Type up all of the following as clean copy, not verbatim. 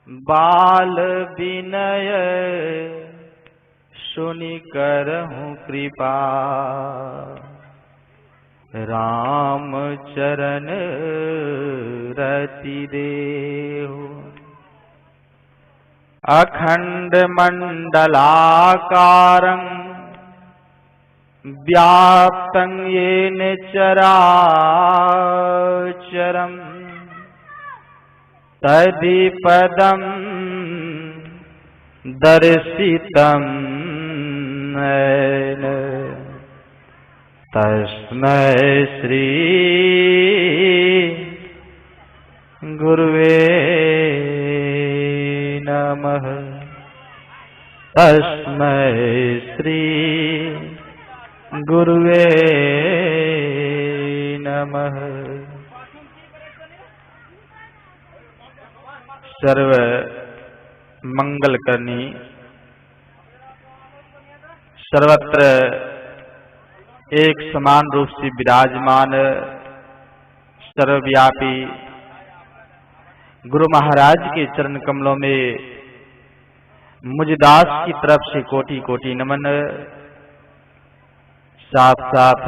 बाल विनय सुनि करहूँ कृपा, राम चरण रति देहु। अखंड मंडलाकारं व्याप्तं येन चराचरम्, तदिपदं दर्शितं येन, तस्मै श्री गुरुवे नमः। तस्मै श्री गुरुवे नमः। सर्व मंगल करनी, सर्वत्र एक समान रूप से विराजमान सर्वव्यापी गुरु महाराज के चरण कमलों में मुझ दास की तरफ से कोटि कोटि नमन। साथ साथ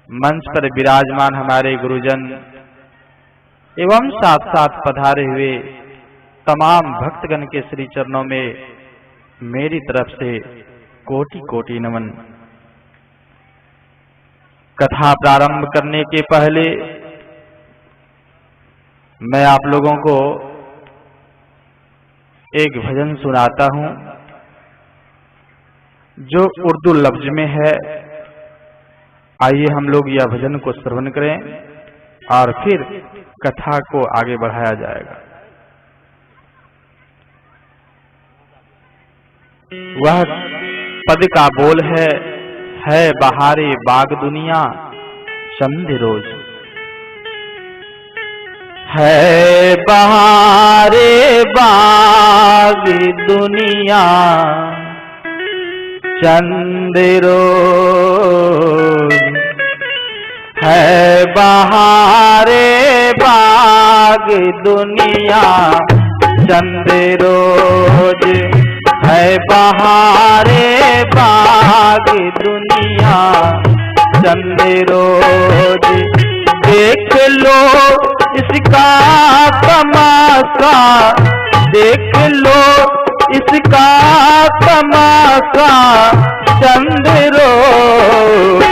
मंच पर विराजमान हमारे गुरुजन एवं साथ साथ पधारे हुए तमाम भक्तगण के श्री चरणों में मेरी तरफ से कोटि कोटि नमन। कथा प्रारंभ करने के पहले मैं आप लोगों को एक भजन सुनाता हूं जो उर्दू लफ्ज में है। आइए हम लोग यह भजन को श्रवण करें और फिर कथा को आगे बढ़ाया जाएगा। वह पद का बोल है बहारे बाग दुनिया चंद रोज। है बहारे बाग दुनिया चंद रोज, है बहारे बाग दुनिया चंद रोज, है बहारे बाग दुनिया चंद रोज। देख लो इसका तमाशा, देख लो इसका तमाशा चंद रोज,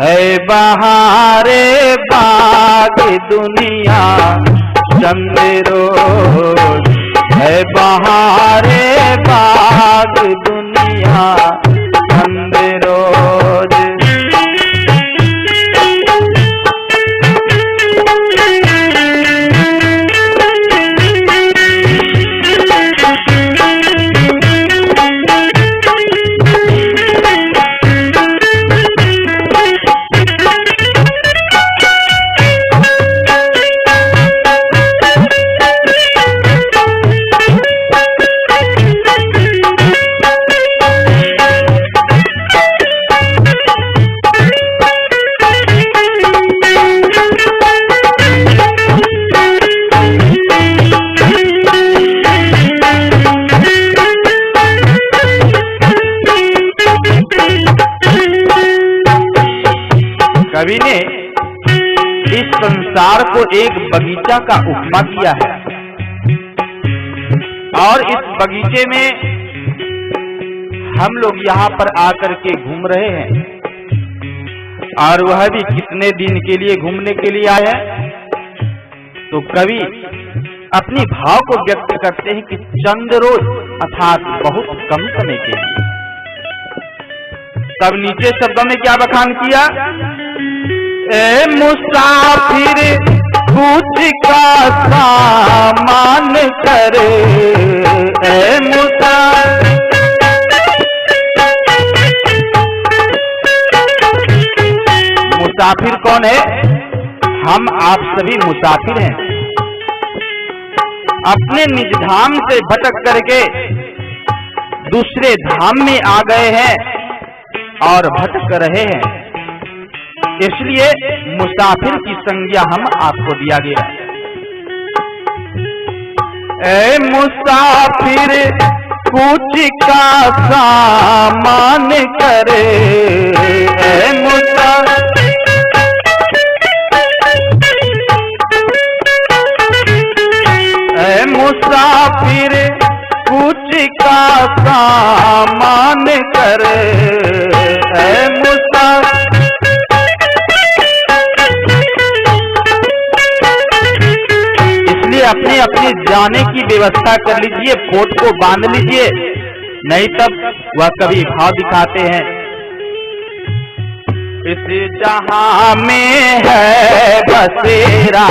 है बहारे बाग दुनिया चंद रोज, है बहारे बाग दुनिया चंद रोज। कवि ने इस संसार को एक बगीचा का उपमा किया है और इस बगीचे में हम लोग यहाँ पर आकर के घूम रहे हैं और वह भी कितने दिन के लिए घूमने के लिए आए हैं। तो कवि अपनी भाव को व्यक्त करते हैं कि चंद रोज अर्थात बहुत कम समय के लिए। तब नीचे शब्दों में क्या बखान किया? ए मुसाफिर कुछ का सामान कर, ए मुसाफिर कौन है? हम आप सभी मुसाफिर हैं। अपने निज धाम से भटक करके दूसरे धाम में आ गए हैं और भटक रहे हैं, इसलिए मुसाफिर की संज्ञा हम आपको दिया गया। ए मुसाफिर कुछ का सामान करे, ए मुसाफिर कुछ का सामान करे, ए मुसाफिर। इसलिए अपने अपने जाने की व्यवस्था कर लीजिए, कोट को बांध लीजिए, नहीं तब वह कभी भाव दिखाते हैं। इस जहां में है बसेरा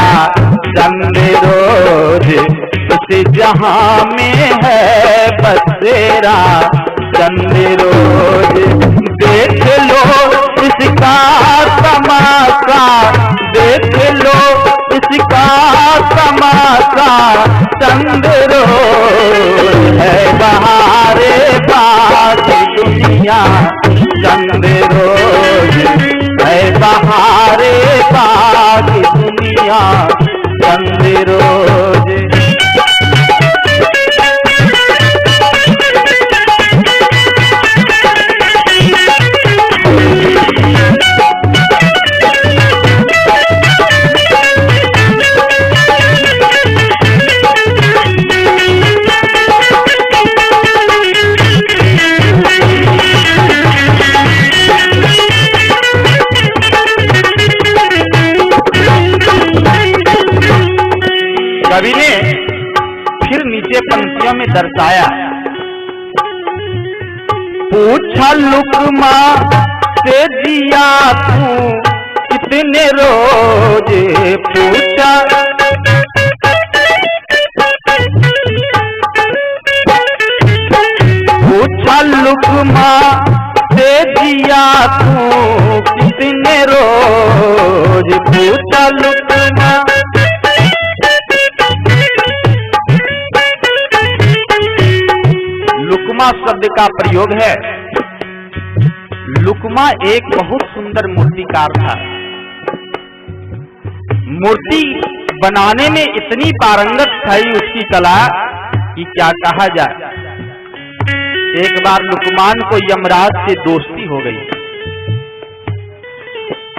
चंद रोज, इस जहां में है बसेरा चंद रोज, देख लो इसका तमाशा, देख लो इसका तमाशा चंद रोज, है बहारे बाकी दुनिया चंद रोज, है बहारे बाकी दुनिया चंद रोज। कवि ने फिर नीचे पंक्तियों में दर्शाया, पूछा लुकमा से जिया तू कितने रोज, पूछा लुकमा से जिया तू कितने रोज, पूछा लुकमा। लुकमा शब्द का प्रयोग है। लुकमा एक बहुत सुंदर मूर्तिकार था। मूर्ति बनाने में इतनी पारंगत थी उसकी कला कि क्या कहा जाए। एक बार लुकमान को यमराज से दोस्ती हो गई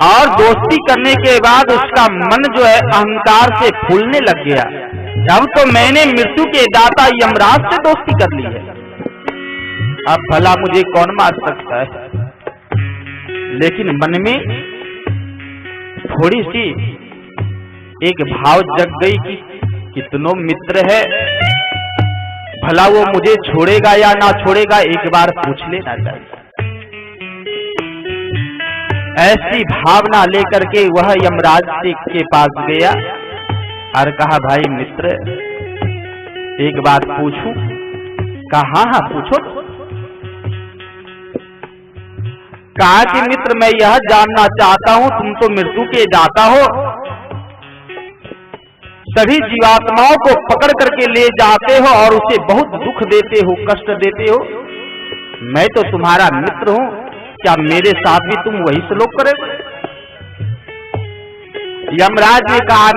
और दोस्ती करने के बाद उसका मन जो है अहंकार से फूलने लग गया। अब तो मैंने मृत्यु के दाता यमराज से दोस्ती कर ली है, अब भला मुझे कौन मार सकता है। लेकिन मन में थोड़ी सी एक भाव जग गई कि कितनों मित्र है, भला वो मुझे छोड़ेगा या ना छोड़ेगा, एक बार पूछ लेना चाहिए। ऐसी भावना लेकर के वह यमराज के पास गया और कहा, भाई मित्र एक बात पूछूं? कहा हाँ पूछो। कहा कि मित्र मैं यह जानना चाहता हूं, तुम तो मृत्यु के दाता हो, सभी जीवात्माओं को पकड़ करके ले जाते हो और उसे बहुत दुख देते हो, कष्ट देते हो। मैं तो तुम्हारा मित्र हूं, क्या मेरे साथ भी तुम वही सलूक करोगे? यमराज ने कहा,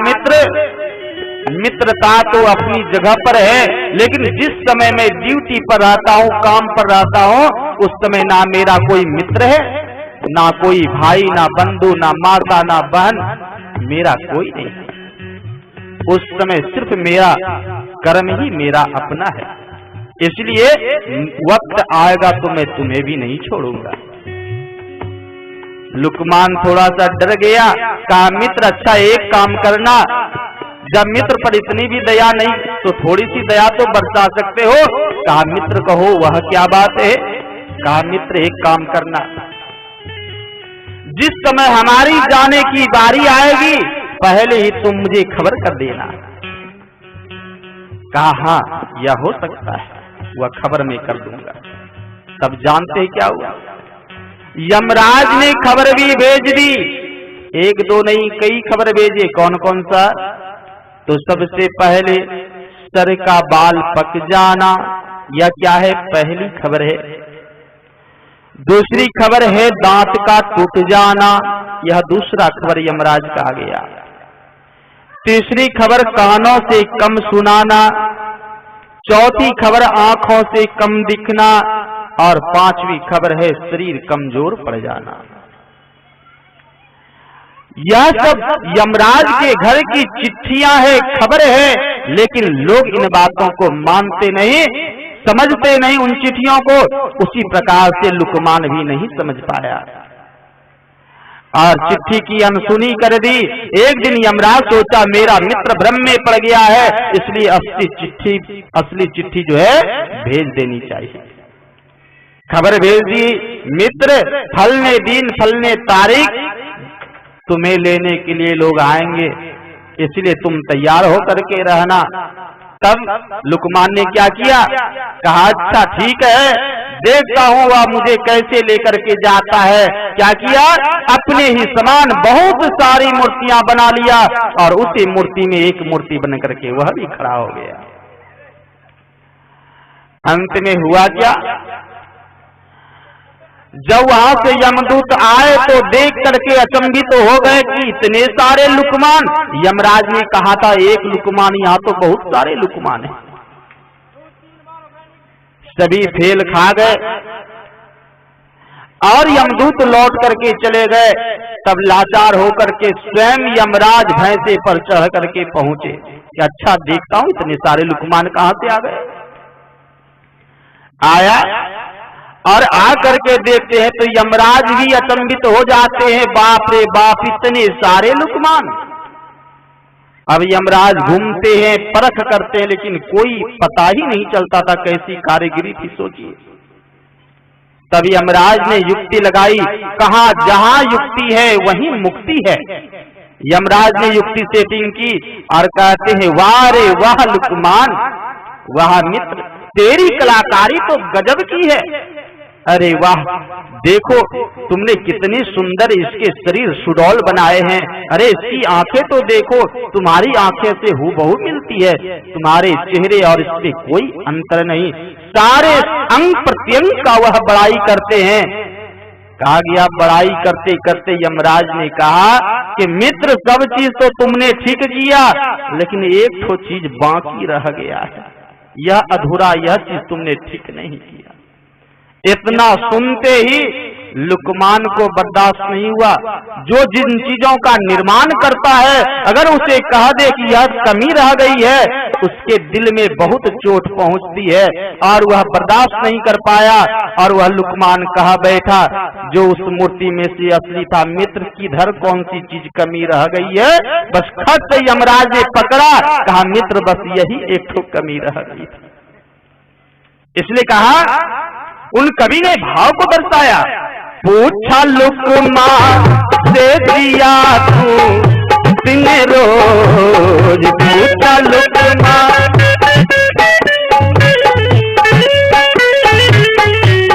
मित्रता तो अपनी जगह पर है, लेकिन जिस समय मैं ड्यूटी पर रहता हूँ, काम पर रहता हूँ, उस समय ना मेरा कोई मित्र है, ना कोई भाई, ना बंधु, ना माता, ना बहन, मेरा कोई नहीं। उस समय सिर्फ मेरा कर्म ही मेरा अपना है, इसलिए वक्त आएगा तो मैं तुम्हें भी नहीं छोड़ूंगा। लुकमान थोड़ा सा डर गया, कहा मित्र अच्छा एक काम करना, जब मित्र पर इतनी भी दया नहीं तो थोड़ी सी दया तो बरसा सकते हो। कहा मित्र कहो वह क्या बात है? कहा मित्र एक काम करना, जिस समय हमारी जाने की बारी आएगी पहले ही तुम मुझे खबर कर देना। कहा हाँ यह हो सकता है, वह खबर मैं कर दूंगा। तब जानते हैं क्या हुआ? यमराज ने खबर भी भेज दी, एक दो नहीं कई खबर भेजे। कौन कौन सा? तो सबसे पहले सर का बाल पक जाना, यह क्या है? पहली खबर है। दूसरी खबर है दांत का टूट जाना, यह दूसरा खबर यमराज का आ गया। तीसरी खबर कानों से कम सुनाना, चौथी खबर आंखों से कम दिखना, और पांचवी खबर है शरीर कमजोर पड़ जाना। यह सब यमराज के घर की चिट्ठियां है, खबर है, लेकिन लोग इन बातों को मानते नहीं, समझते नहीं उन चिट्ठियों को। उसी प्रकार से लुकमान भी नहीं समझ पाया और चिट्ठी की अनसुनी कर दी। एक दिन यमराज सोचा मेरा मित्र भ्रम में पड़ गया है, इसलिए असली चिट्ठी जो है भेज देनी चाहिए। खबर भेज दी, मित्र फलने दिन फलने तारीख तुम्हें लेने के लिए लोग आएंगे, इसलिए तुम तैयार होकर के रहना। तब लुकमान ने क्या किया, कहा अच्छा ठीक है, देखता हूँ वह मुझे कैसे लेकर के जाता है। क्या किया, अपने ही समान बहुत सारी मूर्तियां बना लिया और उसी मूर्ति में एक मूर्ति बन करके वह भी खड़ा हो गया। अंत में हुआ क्या, जब वहां से यमदूत आए तो देख करके अचंभित तो हो गए कि इतने सारे लुकमान। यमराज ने कहा था एक लुकमान, यहाँ तो बहुत सारे लुकमान हैं। सभी फेल खा गए और यमदूत लौट करके चले गए। तब लाचार होकर के स्वयं यमराज भैंसे पर चढ़ करके पहुंचे कि अच्छा देखता हूं इतने सारे लुकमान कहां से आ गए। आया और आकर के देखते हैं तो यमराज भी अचंभित हो जाते हैं, बाप रे बाप इतने सारे लुकमान। अब यमराज घूमते हैं, परख करते हैं, लेकिन कोई पता ही नहीं चलता था कैसी कारीगरी थी, सोचिए। तब यमराज ने युक्ति लगाई, कहा जहां युक्ति है वहीं मुक्ति है। यमराज ने युक्ति सेटिंग की और कहते हैं वाह रे वाह लुकमान, वाह मित्र, तेरी कलाकारी तो गजब की है। अरे वाह, देखो तुमने कितनी सुंदर इसके शरीर सुडौल बनाए हैं। अरे इसकी आंखें तो देखो, तुम्हारी आंखें से हूबहू मिलती है, तुम्हारे चेहरे और इसमें कोई अंतर नहीं। सारे अंग प्रत्यंग का वह बड़ाई करते हैं। कहा गया बड़ाई करते करते यमराज ने कहा कि मित्र सब चीज तो तुमने ठीक किया, लेकिन एक तो चीज बाकी रह गया है, यह अधूरा, यह चीज तुमने ठीक नहीं किया। इतना सुनते ही लुकमान को बर्दाश्त नहीं हुआ। जो जिन चीजों का निर्माण करता है अगर उसे कह दे कि यह कमी रह गई है, उसके दिल में बहुत चोट पहुंचती है और वह बर्दाश्त नहीं कर पाया और वह लुकमान कहा बैठा जो उस मूर्ति में से असली था, मित्र किधर कौन सी चीज कमी रह गई है। बस खट यमराज ने पकड़ा, कहा मित्र बस यही एक ठो कमी रह गई थी। इसलिए कहा, उन कवि ने भाव को दर्शाया, पूछा लुकमान से दिया तूने रोज, पूछा लुकमान,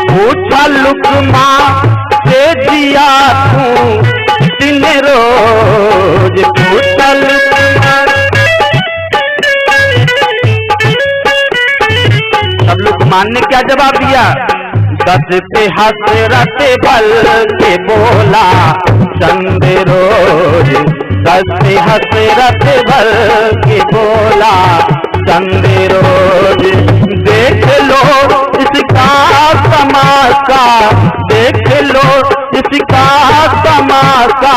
पूछा लुकमान से दिया तूने रोज, पूछा लुकमान। तब लुकमान ने क्या जवाब दिया, दस पे हसरत भल के बोला चंद रोज, दस पे हसरत भल के बोला चंद रोज। देख लो इसका तमाशा, देख लो इसका तमाशा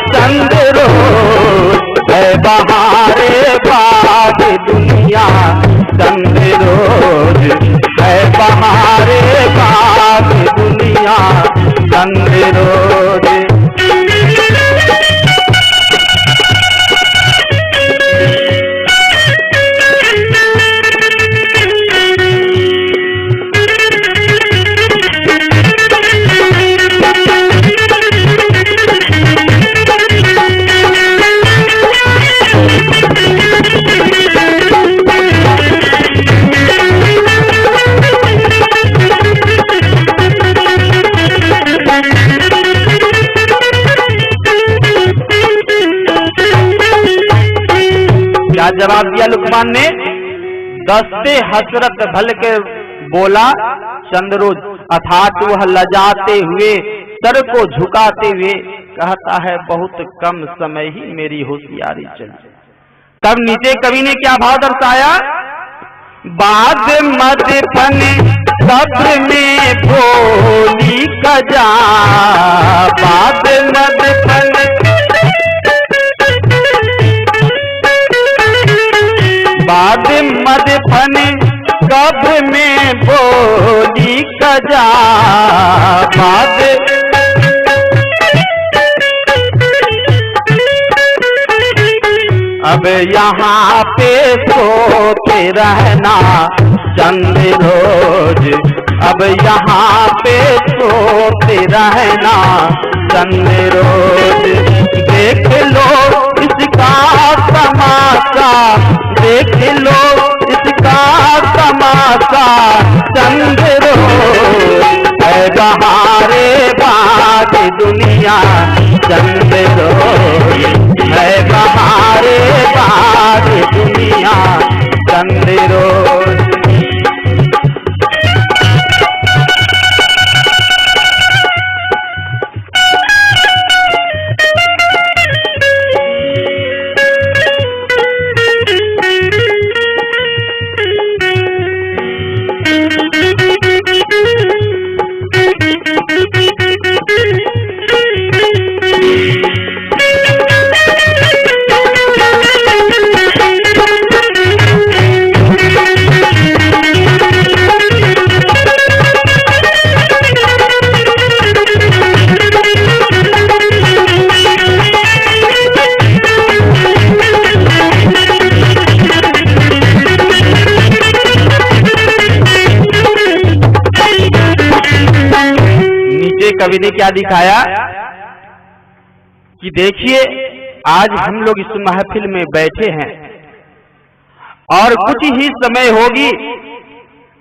चंद रोज, है बहारे बाग दुनिया चंद रोज, है बहारे बाग दुनिया चंद रोज। जवाब दिया लुकमान ने, दस्ते हसरत भल के बोला चंद्रोज, अर्थात वह लजाते हुए सर को झुकाते हुए कहता है बहुत कम समय ही मेरी होशियारी चली। तब नीचे कवि ने क्या भाव दर्शाया, बाद मदफन कब्र में भोली कजा, बाद मदफन बाद मदफन कब्र में भोली कजा, बाद अब यहाँ पे सोते रहना चंद रोज, अब यहाँ पे सोते रहना चंद रोज, देख लो इसका तमाशा, देख लो इसका तमाशा चंद रोज, है बहारे बाग दुनिया चंद रोज, है बहारे बाग दुनिया चंद रोज। कवि ने क्या दिखाया कि देखिए आज हम लोग इस महफिल में बैठे हैं और कुछ ही समय होगी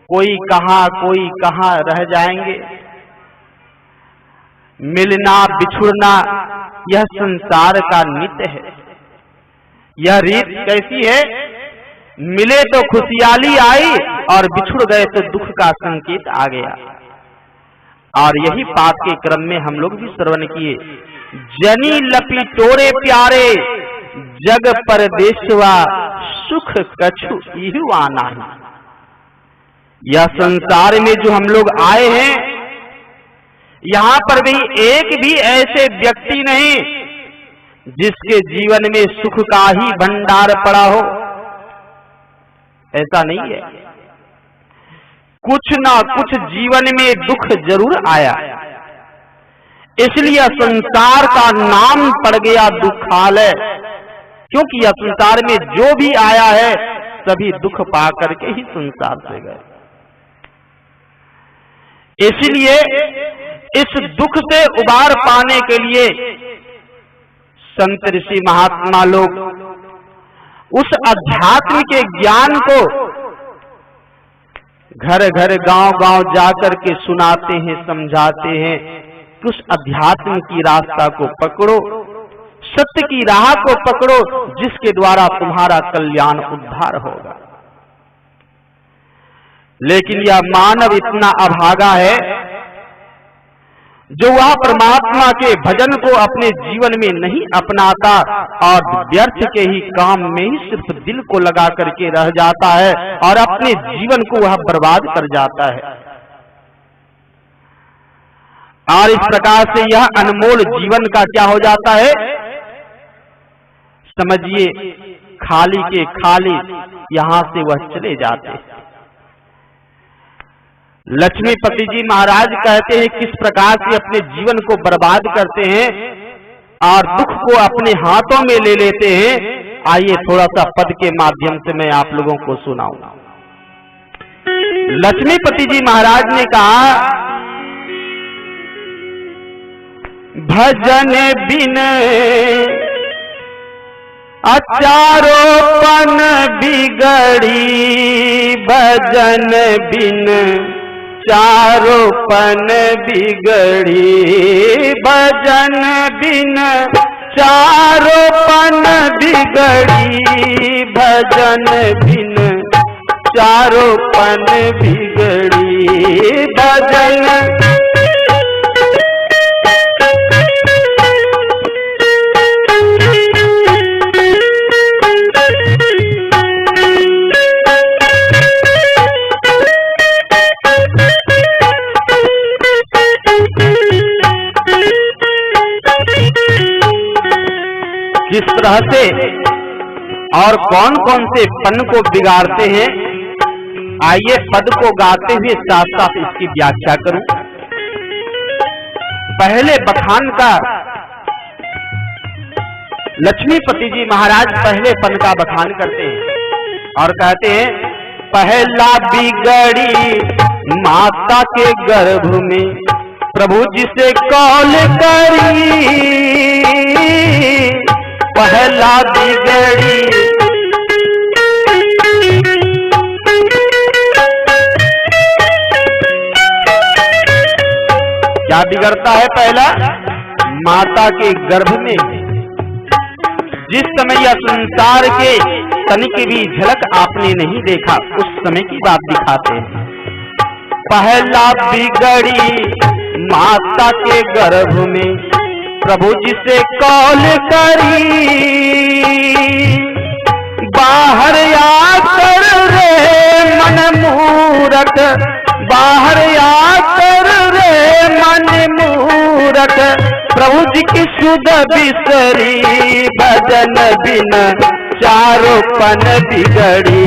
कोई कहां रह जाएंगे। मिलना बिछुड़ना यह संसार का नित्य है। यह रीत कैसी है, मिले तो खुशहाली आई और बिछुड़ गए तो दुख का संकेत आ गया। और यही पाठ के क्रम में हम लोग भी श्रवण किए, जनी लपी टोरे प्यारे जग परदेशवा सुख कछु इहु आना है। यह संसार में जो हम लोग आए हैं, यहाँ पर भी एक भी ऐसे व्यक्ति नहीं जिसके जीवन में सुख का ही भंडार पड़ा हो, ऐसा नहीं है। कुछ ना कुछ जीवन में दुख जरूर आया, इसलिए संसार का नाम पड़ गया दुखालय, क्योंकि यह संसार में जो भी आया है सभी दुख पा करके ही संसार से गए। इसलिए इस दुख से उबार पाने के लिए संत ऋषि महात्मा लोग उस अध्यात्म के ज्ञान को घर घर गांव गांव जाकर के सुनाते हैं, समझाते हैं कि उस अध्यात्म की रास्ता को पकड़ो, सत्य की राह को पकड़ो, जिसके द्वारा तुम्हारा कल्याण उद्धार होगा। लेकिन यह मानव इतना अभागा है जो वह परमात्मा के भजन को अपने जीवन में नहीं अपनाता और व्यर्थ के ही काम में ही सिर्फ दिल को लगा करके रह जाता है और अपने जीवन को वह बर्बाद कर जाता है। और इस प्रकार से यह अनमोल जीवन का क्या हो जाता है, समझिए खाली के खाली यहां से वह चले जाते हैं। लक्ष्मीपति जी महाराज कहते हैं किस प्रकार से अपने जीवन को बर्बाद करते हैं और दुख को अपने हाथों में ले लेते हैं। आइए थोड़ा सा पद के माध्यम से मैं आप लोगों को सुनाऊं। लक्ष्मीपति जी महाराज ने कहा, भजन बिन अचारोपन बिगड़ी, भजन बिन चारोपन बिगड़ी, भजन बिन चारोपन बिगड़ी, भजन बिन चारोपन बिगड़ी, भजन रहस्य और कौन कौन से पन को बिगाड़ते हैं, आइए पद को गाते हुए साथ साथ इसकी व्याख्या करूं। पहले बखान का लक्ष्मीपति जी महाराज पहले पन का बखान करते हैं और कहते हैं, पहला बिगड़ी माता के गर्भ में प्रभु जी से कौल करी, पहला बिगड़ी क्या बिगड़ता है? पहला माता के गर्भ में, जिस समय यह संसार के तनिक भी झलक आपने नहीं देखा उस समय की बात दिखाते हैं। पहला बिगड़ी माता के गर्भ में प्रभु जी से कौल करी, बाहर आकर रे मन मूरख, बाहर आकर रे मन मूरख, प्रभु जी की सुध बिसरी, भजन बिन चारों पन बिगड़ी,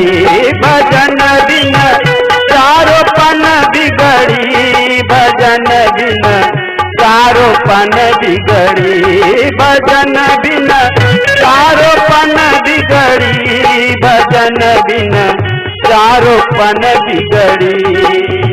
भजन बिन चारों पन बिगड़ी, भजन बिन चारों पन बिगड़ी, भजन बिन चारों पन बिगड़ी, भजन बिन चारों पन बिगड़ी।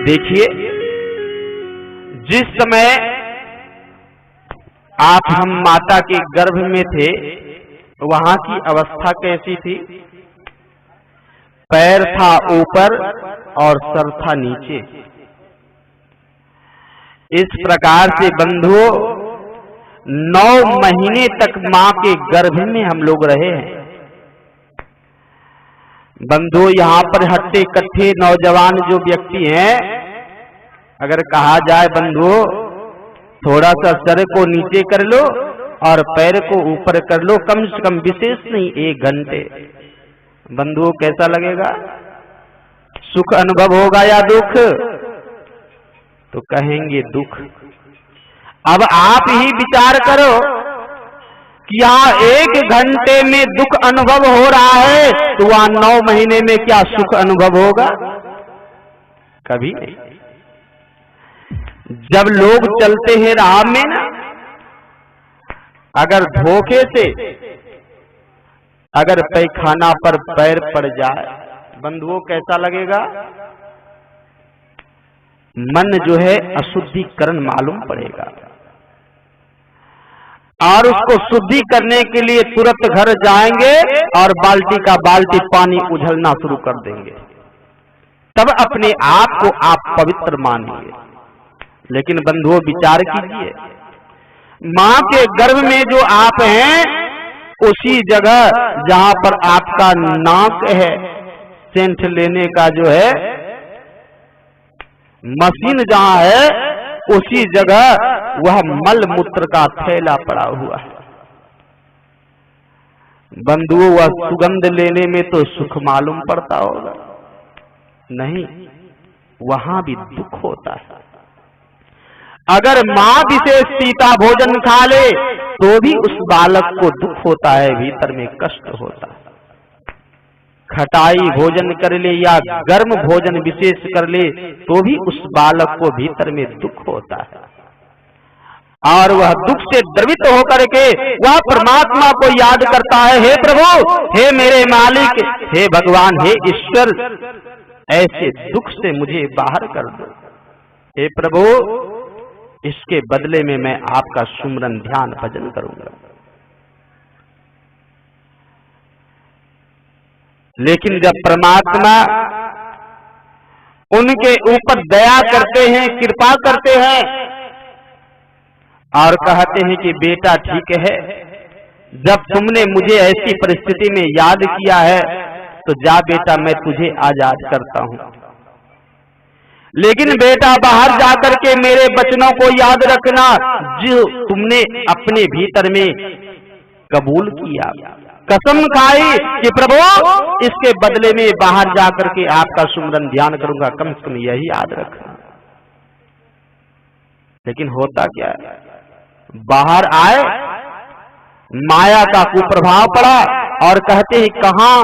देखिए, जिस समय आप हम माता के गर्भ में थे वहां की अवस्था कैसी थी? पैर था ऊपर और सर था नीचे। इस प्रकार से बंधुओं 9 महीने तक मां के गर्भ में हम लोग रहे हैं। बंधुओं, यहाँ पर हट्टे कट्ठे नौजवान जो व्यक्ति हैं, अगर कहा जाए बंधुओं थोड़ा सा सर को नीचे कर लो और पैर को ऊपर कर लो, कम से कम विशेष नहीं 1 घंटे, बंधुओं कैसा लगेगा? सुख अनुभव होगा या दुख? तो कहेंगे दुख। अब आप ही विचार करो कि यहाँ 1 घंटे में दुख अनुभव हो रहा है तो वहां 9 महीने में क्या सुख अनुभव होगा? कभी नहीं। जब लोग चलते हैं राह में ना, अगर धोखे से अगर पैखाना पर पैर पड़ जाए, बंधुओं कैसा लगेगा? मन जो है अशुद्धिकरण मालूम पड़ेगा और उसको शुद्धि करने के लिए तुरंत घर जाएंगे और बाल्टी का बाल्टी पानी उझलना शुरू कर देंगे, तब अपने आप को आप पवित्र मानेंगे। लेकिन बंधुओं विचार कीजिए, मां के गर्भ में जो आप हैं उसी जगह जहां पर आपका नाक है, सेंट लेने का जो है मशीन जहां है, उसी जगह वह मल मूत्र का थैला पड़ा हुआ है। बंधुओं, वह सुगंध लेने में तो सुख मालूम पड़ता होगा? नहीं, वहां भी दुख होता है। अगर मां विशेष सीता भोजन खा ले तो भी उस बालक को दुख होता है, भीतर में कष्ट होता है। खटाई भोजन कर ले या गर्म भोजन विशेष कर ले तो भी उस बालक को भीतर में दुख होता है और वह दुख से द्रवित होकर के वह परमात्मा को याद करता है, हे प्रभु, हे मेरे मालिक, हे भगवान, हे ईश्वर, ऐसे दुख से मुझे बाहर कर दो। हे प्रभु, इसके बदले में मैं आपका सुमरन ध्यान भजन करूंगा। लेकिन जब परमात्मा उनके ऊपर दया करते हैं, कृपा करते हैं और कहते हैं कि बेटा ठीक है, जब तुमने मुझे ऐसी परिस्थिति में याद किया है तो जा बेटा मैं तुझे आजाद करता हूं, लेकिन बेटा बाहर जाकर के मेरे वचनों को याद रखना जो तुमने अपने भीतर में कबूल किया, कसम खाई कि प्रभु इसके बदले में बाहर जाकर के आपका सुमरन ध्यान करूंगा, कम से कम यही याद रखना। लेकिन होता क्या है, बाहर आए, माया का कुप्रभाव पड़ा और कहते हैं कहां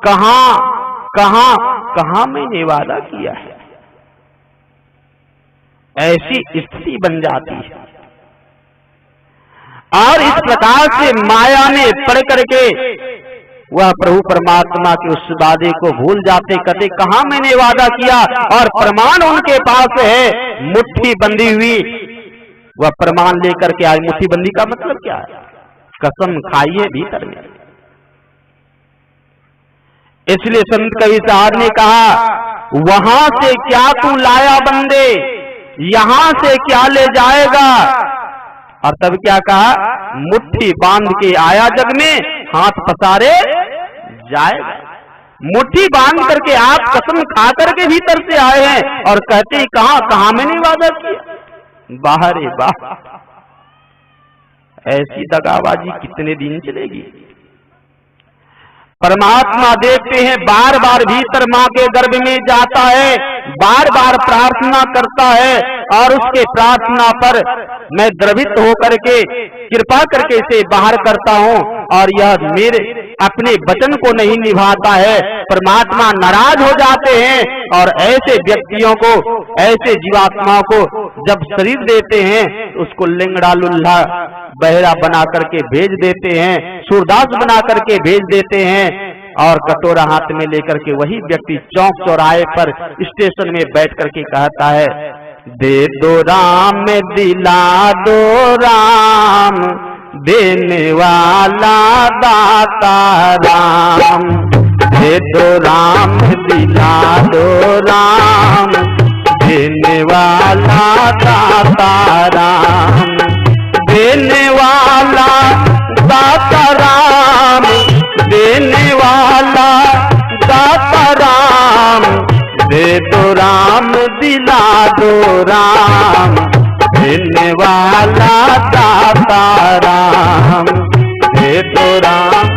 कहां कहां कहां मैंने वादा किया है। ऐसी स्थिति बन जाती है और इस प्रकार से माया में पड़ करके वह प्रभु परमात्मा के उस वादे को भूल जाते, कहते कहां मैंने वादा किया, और प्रमाण उनके पास है मुट्ठी बंधी हुई, वह प्रमाण लेकर के आज मुट्ठी बंदी का मतलब क्या है, कसम खाई है भीतर में। इसलिए संत कवि साहब ने कहा वहां से क्या तू लाया बंदे, यहां से क्या ले जाएगा, और तब क्या कहा, मुट्ठी बांध के आया जग में, हाथ पसारे जाएगा। मुट्ठी बांध करके आप कसम खा करके भीतर से आए हैं और कहते हैं कहां मैंने वादा किया, बाहर है बाहर। ऐसी दगाबाजी कितने दिन चलेगी। परमात्मा देखते हैं बार बार भीतर मां के गर्भ में जाता है, बार बार प्रार्थना करता है और उसके प्रार्थना पर मैं द्रवित होकर के कृपा करके इसे बाहर करता हूं, और यह मेरे अपने वचन को नहीं निभाता है, परमात्मा नाराज हो जाते हैं और ऐसे व्यक्तियों को, ऐसे जीवात्माओं को जब शरीर देते हैं उसको लिंगड़ा लुल्हा बहरा बना करके भेज देते हैं, सूरदास बना करके भेज देते हैं, और कटोरा हाथ में लेकर के वही व्यक्ति चौक चौराहे पर स्टेशन में बैठ करके कहता है दे दो राम दिला दो राम, देने वाला दाता राम, दे दो राम दिला दो राम, देने वाला दाता राम, देने वाला दाता राम, देने वाला दाता राम, दे दो राम दिला दो राम, देने वाला दाता राम, दे दो राम।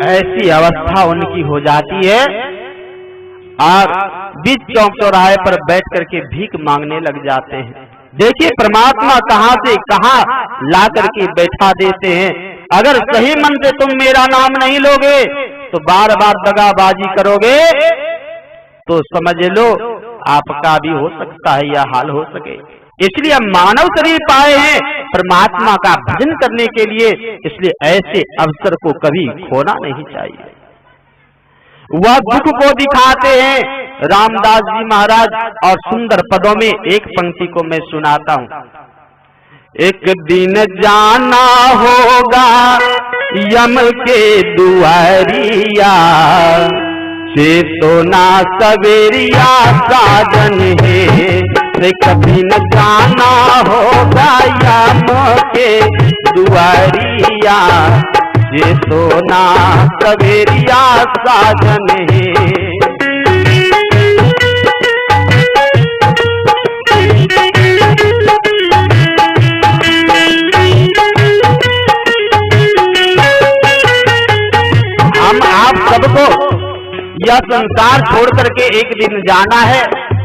ऐसी अवस्था उनकी हो जाती है और बीच चौक चौराहे पर बैठ करके भीख मांगने लग जाते हैं। देखिए परमात्मा कहां से कहां ला करके बैठा देते हैं। अगर सही मन से तुम मेरा नाम नहीं लोगे तो बार बार दगाबाजी करोगे तो समझ लो आपका भी हो सकता है यह हाल हो सके। इसलिए हम मानव शरीर पाए हैं परमात्मा का भजन करने के लिए, इसलिए ऐसे अवसर को कभी खोना नहीं चाहिए। वह दुख को दिखाते हैं रामदास जी महाराज, और सुंदर पदों में एक पंक्ति को मैं सुनाता हूं। एक दिन जाना होगा यम के दुआरिया, चेतो ना सवेरिया साजन है, से कभी न जाना होगा यम के दुआरिया, चेतो ना सवेरिया साजन है। हम आप सबको यह संसार छोड़ करके एक दिन जाना है,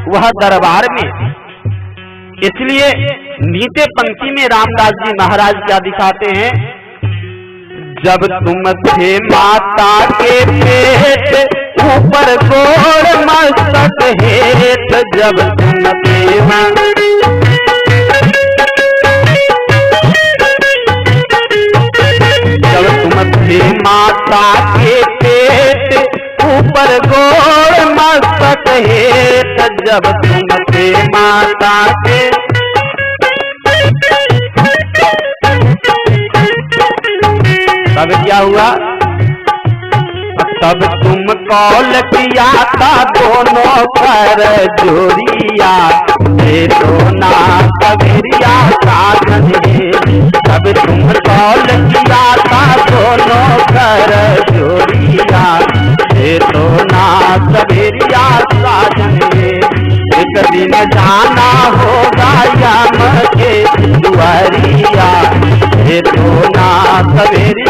वह दरबार में। इसलिए नीचे पंक्ति में रामदास जी महाराज क्या दिखाते हैं, जब तुम थे माता के पेट ऊपर गोड़ मस्तक हेठ, जब तुम थे माता के पेट ऊपर गोड़ मस्तक हेठ, जब तुम थे माता के। तब क्या हुआ? तब तुम कौल किया था दोनों कर जोड़िया, ये दोना कबीरिया साधन है। तब तुम कौल किया था दोनों कर जोड़िया, ये दोना कबीरिया साधन है। एक दिन जाना होगा यम के दुआरिया, ये दोना कबीरिया